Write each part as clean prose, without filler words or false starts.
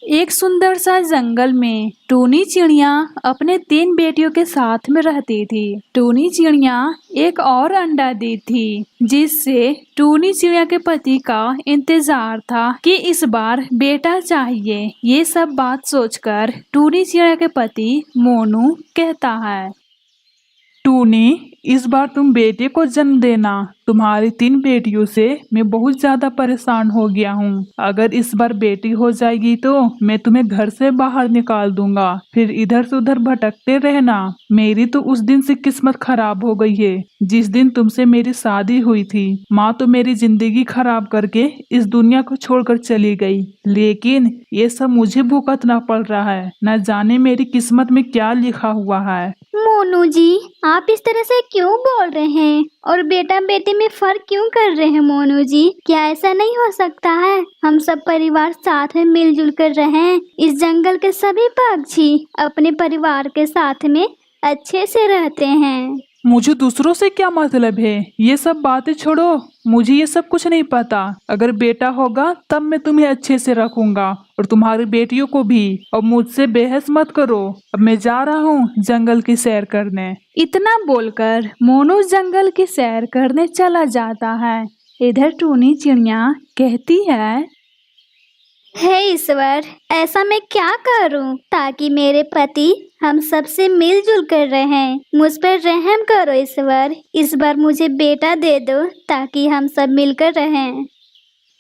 एक सुंदर सा जंगल में टूनी चिड़िया अपने 3 बेटियों के साथ में रहती थी। टूनी चिड़िया एक और अंडा दी थी, जिससे टूनी चिड़िया के पति का इंतजार था कि इस बार बेटा चाहिए। ये सब बात सोचकर टूनी चिड़िया के पति मोनू कहता है, टूनी, इस बार तुम बेटे को जन्म देना। तुम्हारी 3 बेटियों से मैं बहुत ज्यादा परेशान हो गया हूँ। अगर इस बार बेटी हो जाएगी तो मैं तुम्हें घर से बाहर निकाल दूंगा, फिर इधर से उधर भटकते रहना। मेरी तो उस दिन से किस्मत खराब हो गई है, जिस दिन तुमसे मेरी शादी हुई थी। माँ तो मेरी जिंदगी खराब करके इस दुनिया को छोड़कर चली गई, लेकिन ये सब मुझे भुगतना पड़ रहा है। न जाने मेरी किस्मत में क्या लिखा हुआ है। मोनू जी, आप इस तरह से क्यों बोल रहे हैं और बेटा बेटी में फर्क क्यों कर रहे हैं? मोनू जी, क्या ऐसा नहीं हो सकता है? हम सब परिवार साथ में मिलजुल कर रहें। इस जंगल के सभी पक्षी अपने परिवार के साथ में अच्छे से रहते हैं। मुझे दूसरों से क्या मतलब है? ये सब बातें छोड़ो, मुझे ये सब कुछ नहीं पता। अगर बेटा होगा तब मैं तुम्हें अच्छे से रखूंगा और तुम्हारी बेटियों को भी। अब मुझसे बहस मत करो, अब मैं जा रहा हूँ जंगल की सैर करने। इतना बोलकर मोनू जंगल की सैर करने चला जाता है। इधर टूनी चिड़िया कहती है, हे ईश्वर, ऐसा मैं क्या करूं ताकि मेरे पति हम सबसे मिलजुल कर रहें। मुझ पर रहम करो ईश्वर, इस बार मुझे बेटा दे दो ताकि हम सब मिलकर रहें।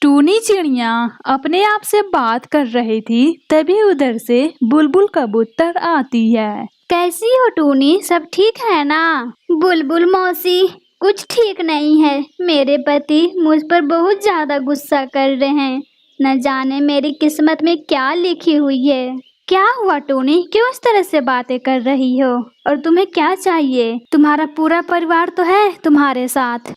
टूनी चिड़िया अपने आप से बात कर रही थी, तभी उधर से बुलबुल कबूतर आती है। कैसी हो टूनी, सब ठीक है ना? बुलबुल मौसी, कुछ ठीक नहीं है। मेरे पति मुझ पर बहुत ज्यादा गुस्सा कर रहे हैं। न जाने मेरी किस्मत में क्या लिखी हुई है। क्या हुआ टूनी, क्यों इस तरह से बातें कर रही हो? और तुम्हें क्या चाहिए? तुम्हारा पूरा परिवार तो है तुम्हारे साथ।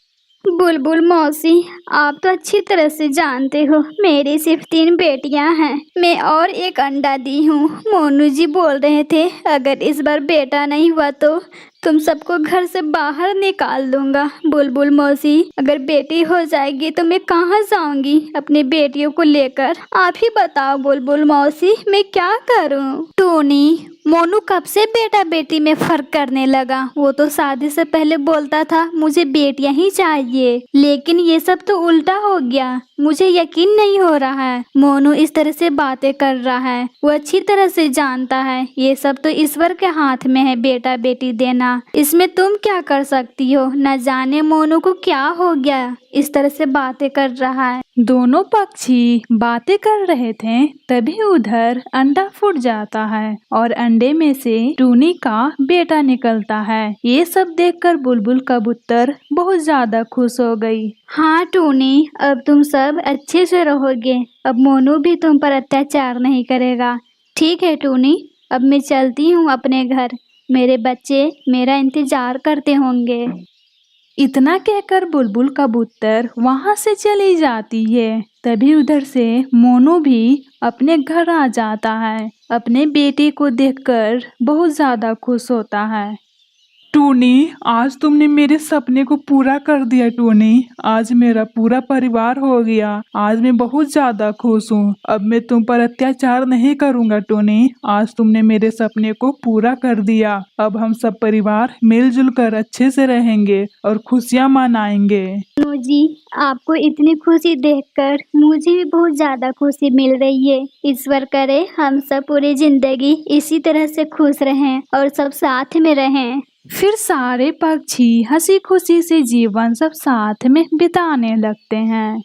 बुलबुल मौसी, आप तो अच्छी तरह से जानते हो मेरी सिर्फ 3 बेटियां हैं। मैं और एक अंडा दी हूँ। मोनू जी बोल रहे थे अगर इस बार बेटा नहीं हुआ तो तुम सबको घर से बाहर निकाल दूंगा। बुलबुल मौसी, अगर बेटी हो जाएगी तो मैं कहाँ जाऊंगी अपनी बेटियों को लेकर? आप ही बताओ बुलबुल मौसी, मैं क्या करूँ? टोनी, मोनू कब से बेटा बेटी में फर्क करने लगा? वो तो शादी से पहले बोलता था मुझे बेटियां ही चाहिए, लेकिन ये सब तो उल्टा हो गया। मुझे यकीन नहीं हो रहा है मोनू इस तरह से बातें कर रहा है। वो अच्छी तरह से जानता है ये सब तो ईश्वर के हाथ में है बेटा बेटी देना। इसमें तुम क्या कर सकती हो? न जाने मोनू को क्या हो गया, इस तरह से बातें कर रहा है। दोनों पक्षी बातें कर रहे थे, तभी उधर अंडा फूट जाता है और अंडे में से टूनी का बेटा निकलता है। ये सब देखकर बुलबुल कबूतर बहुत ज्यादा खुश हो गई। हाँ टूनी, अब तुम सब अच्छे से रहोगे। अब मोनू भी तुम पर अत्याचार नहीं करेगा। ठीक है टूनी, अब मैं चलती हूँ अपने घर। मेरे बच्चे मेरा इंतजार करते होंगे। इतना कहकर बुलबुल कबूतर वहां से चली जाती है। तभी उधर से मोनू भी अपने घर आ जाता है। अपने बेटे को देखकर बहुत ज्यादा खुश होता है। टूनी, आज तुमने मेरे सपने को पूरा कर दिया। टूनी, आज मेरा पूरा परिवार हो गया। आज मैं बहुत ज्यादा खुश हूँ। अब मैं तुम पर अत्याचार नहीं करूँगा। टूनी, आज तुमने मेरे सपने को पूरा कर दिया। अब हम सब परिवार मिलजुल कर अच्छे से रहेंगे और खुशियाँ मनाएंगे। मोनू जी, आपको इतनी खुशी देखकर मुझे भी बहुत ज्यादा खुशी मिल रही है। ईश्वर करे हम सब पूरी जिंदगी इसी तरह से खुश रहें और सब साथ में रहें। फिर सारे पक्षी हंसी खुशी से जीवन सब साथ में बिताने लगते हैं।